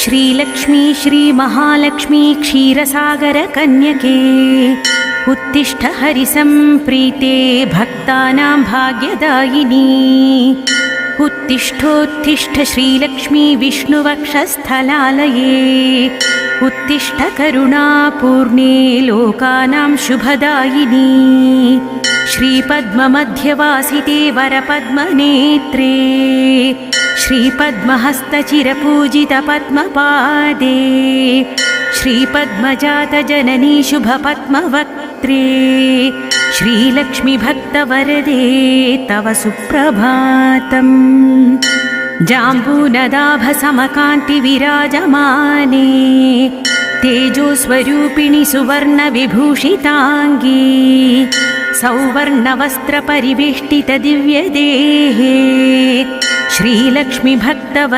श्रीलक्ष्मी श्रीमहालक्ष्मी क्षीरसागरकन्यके उत्तिष्ठ हरिसम्प्रीते भक्तानां भाग्यदायिनी उत्तिष्ठोत्तिष्ठ श्रीलक्ष्मी विष्णुवक्षस्थलालये उत्तिष्ठ करुणापूर्णे लोकानां शुभदायिनी श्रीपद्ममध्यवासिते वरपद्मनेत्रे श्रीपद्महस्तचिरपूजितपद्मपादे श्रीपद्मजातजननी शुभपद्मवक्त्रे श्रीलक्ष्मीभक्तवरदे तव सुप्रभातम्। जाम्बूनदाभसमकान्तिविराजमाने तेजोस्वरूपिणि सुवर्णविभूषिताङ्गी सौवर्णवस्त्रपरिवेष्टितदिव्यदेहे श्रीलक्ष्मीभक्तवरदे